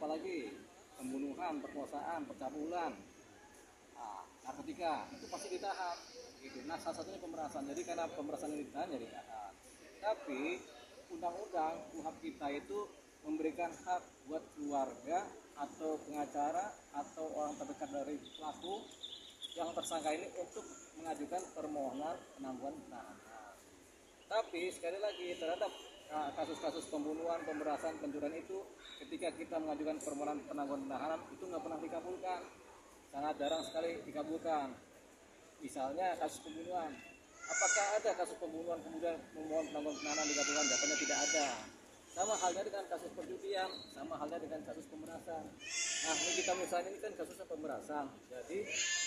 apalagi pembunuhan, perkosaan, pencabulan, narkotika itu pasti ditahan gitu. Nah salah satunya pemerasan, jadi karena pemerasan ini ditahan jadi ditahan. Tapi undang-undang KUHP kita itu memberikan hak buat keluarga atau pengacara atau orang terdekat dari pelaku yang tersangka ini untuk mengajukan permohonan penangguhan penahanan. Tapi sekali lagi terhadap kasus-kasus pembunuhan, pemerasan, pencurian itu ketika kita mengajukan permohonan penangguhan penahanan itu nggak pernah dikabulkan, sangat jarang sekali dikabulkan. Misalnya kasus pembunuhan, apakah ada kasus pembunuhan kemudian memohon penangguhan penahanan dikabulkan? Jawabannya tidak ada. Sama halnya dengan kasus perjudian, sama halnya dengan kasus pemerasan. Nah ini kita misalnya ini kan kasusnya pemerasan, jadi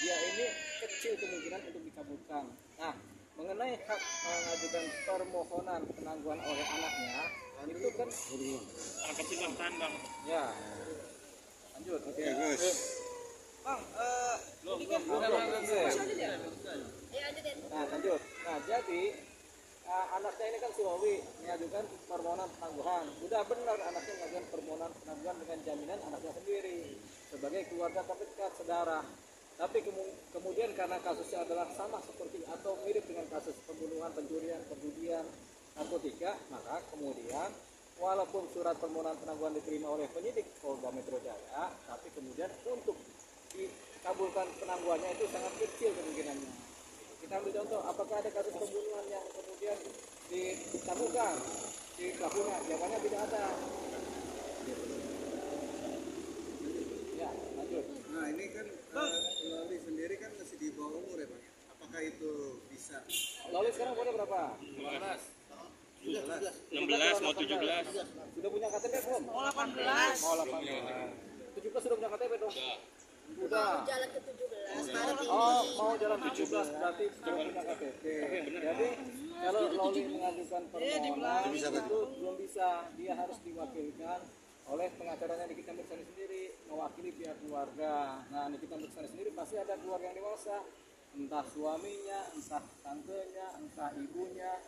dia ini kecil kemungkinan untuk dikabulkan. Nah mengenai hak mengajukan permohonan penangguhan oleh anaknya itu kan kecil bang. Ya lanjut. Oke. Bang, Belum. Nah lanjut. Nah jadi anaknya ini kan Suwawi mengajukan permohonan penangguhan. Sudah benar anaknya mengajukan permohonan penangguhan dengan jaminan anaknya sendiri sebagai keluarga terdekat saudara. Tapi kemudian karena kasusnya adalah sama seperti atau mirip dengan kasus pembunuhan, pencurian, perjudian, narkotika, maka kemudian walaupun surat permohonan penangguhan diterima oleh penyidik Polda Metro Jaya, tapi kemudian untuk dikabulkan penangguhannya itu sangat kecil kemungkinannya. Kita ambil contoh, apakah ada kasus pembunuhan yang kemudian dikabulkan di pelakunya? Jawabannya tidak ada. Ya, lanjut. Nah ini kan Loli sendiri kan masih di bawah umur ya Bang. Apakah itu bisa? Loli sekarang umurnya berapa? 16 mau 17. Sudah punya KTP belum? mau 18. Mau 18. 17 sudah punya KTP dong? Sudah. Jalan ke 17 Maret ini. Oh, mau jalan 17 berarti sudah punya KTP. Jadi kalau Loli mengajukan permohonan itu belum bisa, dia harus diwakilkan oleh pengacaranya Nikita Mirzani sendiri, mewakili pihak keluarga. Nah, Nikita Mirzani sendiri pasti ada keluarga yang dewasa, entah suaminya, entah tantenya, entah ibunya,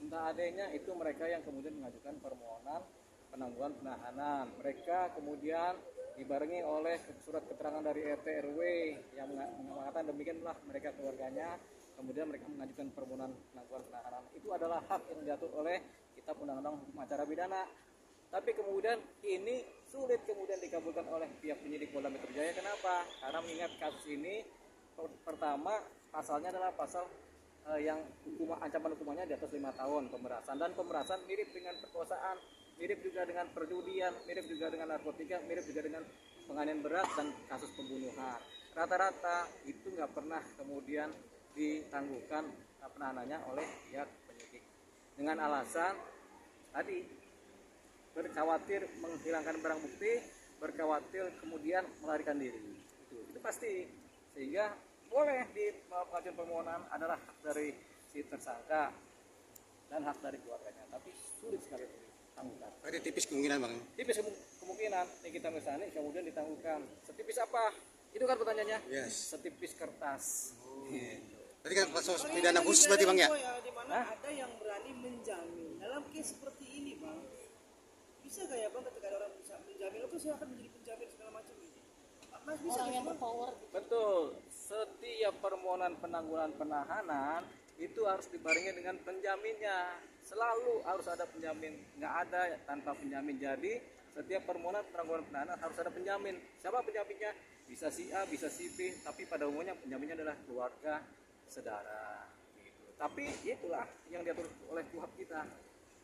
entah adiknya, itu mereka yang kemudian mengajukan permohonan penangguhan penahanan. Mereka kemudian dibarengi oleh surat keterangan dari RT RW yang mengatakan demikianlah mereka keluarganya, kemudian mereka mengajukan permohonan penangguhan penahanan. Itu adalah hak yang diatur oleh Kitab Undang-Undang Hukum Acara Pidana. Tapi kemudian ini sulit kemudian dikabulkan oleh pihak penyidik Polda Metro Jaya. Kenapa? Karena mengingat kasus ini pertama pasalnya adalah pasal yang ancaman hukumannya di atas 5 tahun pemerasan, dan pemerasan mirip dengan perkosaan, mirip juga dengan perjudian, mirip juga dengan narkotika, mirip juga dengan penganiayaan berat dan kasus pembunuhan. Rata-rata itu nggak pernah kemudian ditangguhkan penahanannya oleh pihak penyidik dengan alasan tadi berkhawatir menghilangkan barang bukti, berkhawatir kemudian melarikan diri. Itu pasti. Sehingga boleh mengajukan permohonan adalah hak dari si tersangka dan hak dari keluarganya, tapi sulit sekali ditangguhkan. Ada tipis kemungkinan Bang. Tipis kemungkinan Nikita Mirzani kemudian ditangguhkan. Setipis apa? Itu kan pertanyaannya. Yes. Setipis kertas. Berarti kan kasus pidana khusus berarti Bang ya? Di mana ada yang berani menjamin dalam case seperti ini Bang. Bisa gak ya Bang ketika ada orang bisa menjamin, oke saya akan menjadi penjamin segala macam ini. Mas bisa Orang yang Bang? berpower. Betul. Setiap permohonan penangguhan penahanan itu harus dibarengi dengan penjaminnya. Selalu harus ada penjamin. Nggak ada tanpa penjamin. Jadi setiap permohonan penangguhan penahanan harus ada penjamin. Siapa penjaminnya? Bisa si A, bisa si B. Tapi pada umumnya penjaminnya adalah keluarga, saudara. Gitu. Tapi itulah yang diatur oleh KUHP kita.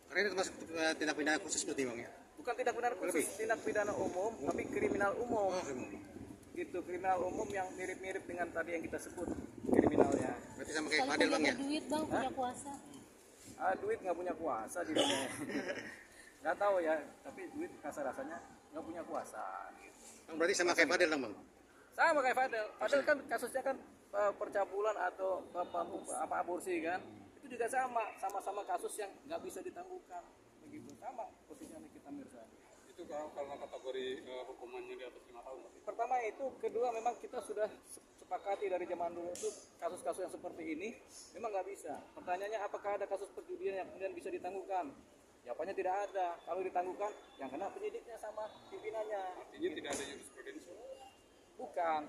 Karena itu termasuk tindak pidana khusus berarti Bang ya? Bukan tindak pidana khusus, tindak pidana umum, tapi kriminal umum. Gitu, kriminal umum yang mirip-mirip dengan tadi yang kita sebut kriminalnya. Berarti sama kayak Kalau Fadil Bang punya ya? duit Bang, punya kuasa. Duit nggak punya kuasa di dunia. Nggak tahu ya, tapi duit rasa-rasanya nggak punya kuasa. Gitu. Bang berarti sama kayak Fadil Bang? Sama kayak Fadel. Fadel kan kasusnya kan percabulan atau apa aborsi kan. Itu juga sama-sama kasus yang nggak bisa ditangguhkan. Begitu, sama posisinya Nikita Mirzani. Itu karena kategori hukumannya di atas 5 tahun. Pertama itu, kedua memang kita sudah sepakati dari zaman dulu itu kasus-kasus yang seperti ini memang nggak bisa. Pertanyaannya apakah ada kasus perjudian yang kemudian bisa ditangguhkan? Jawabannya tidak ada. Kalau ditangguhkan, yang kena penyidiknya sama pimpinannya. Artinya tidak ada jurisprudensi. Bukan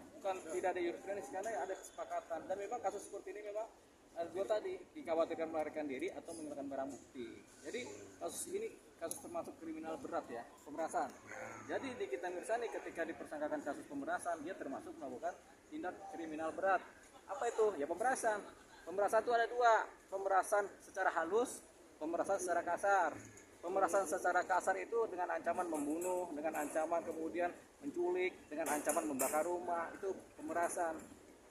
tidak ada jurisprudensi karena ada kesepakatan. Dan memang kasus seperti ini memang dua tadi dikhawatirkan melarikan diri atau menghilangkan barang bukti. Jadi kasus ini kasus termasuk kriminal berat ya, pemerasan. Jadi di Nikita Mirzani ketika dipersangkakan kasus pemerasan, dia termasuk melakukan tindak kriminal berat. Apa itu? Ya pemerasan. Pemerasan itu ada dua, pemerasan secara halus, pemerasan secara kasar. Pemerasan secara kasar itu dengan ancaman membunuh, dengan ancaman kemudian menculik, dengan ancaman membakar rumah, itu pemerasan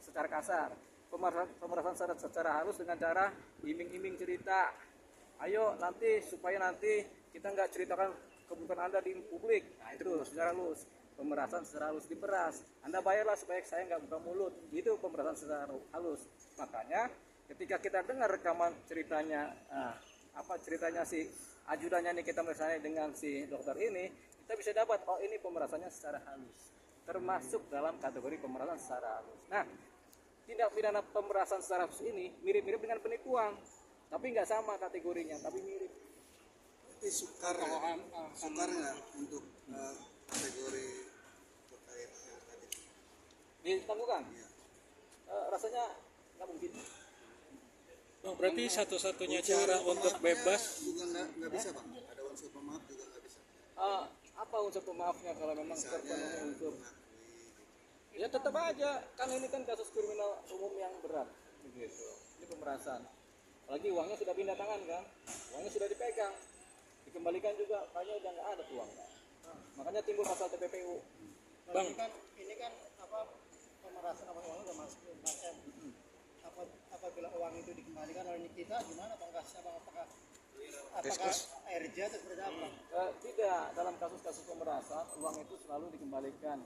secara kasar. Pemerasan secara halus dengan cara iming-iming cerita. Ayo nanti supaya nanti kita nggak ceritakan keburukan Anda di publik. Nah itu secara halus. Pemerasan secara halus diperas. Anda bayarlah supaya saya nggak buka mulut. Itu pemerasan secara halus. Makanya ketika kita dengar rekaman ceritanya, ceritanya si ajudannya Nikita Mirzani dengan si dokter ini, kita bisa dapat oh ini pemerasannya secara halus. Termasuk dalam kategori pemerasan secara halus. Nah, tindak pidana pemerasan secara halus ini mirip-mirip dengan penipuan, tapi nggak sama kategorinya, tapi mirip. Tapi sukar nggak untuk kategori terkait yang tadi? Ditangguhkan? Rasanya nggak mungkin. Bang, berarti satu-satunya cara untuk bebas juga nggak bisa bang. Ada unsur pemaaf juga nggak bisa. Apa unsur pemaafnya kalau memang terpenuhi Misalnya unsur? mengakui. Ya tetap aja, kan ini kan kasus kriminal umum yang berat, begitu. Ini pemerasan. Apalagi uangnya sudah pindah tangan kan, uangnya sudah dipegang, dikembalikan juga, kayaknya udah nggak ada tuh uangnya. Makanya timbul pasal TPPU. Bang, ini kan pemerasan uangnya udah masuk ke macam. Apabila uang itu dikembalikan oleh Nikita, gimana pengkasnya bang? Apakah RJ atau seperti apa? Tidak, dalam kasus-kasus pemerasan uang itu selalu dikembalikan.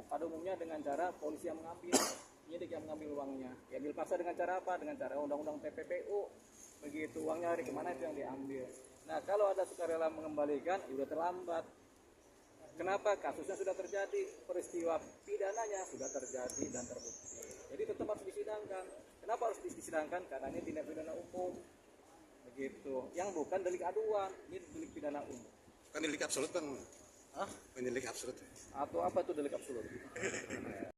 Pada umumnya dengan cara polisi yang mengambil, penyidik yang mengambil uangnya. Diambil paksa dengan cara apa? Dengan cara undang-undang TPPU. Begitu uangnya dari kemana itu yang diambil. Nah kalau ada sukarela mengembalikan, sudah terlambat. Kenapa? Kasusnya sudah terjadi, peristiwa pidananya sudah terjadi dan terbukti. Jadi tetap harus disidangkan. Kenapa harus disidangkan? Karena ini tindak pidana umum. Begitu. Yang bukan delik aduan, ini delik pidana umum. Kan delik absolut bang. Hah? Delik absolut. Atau apa itu delik absolut?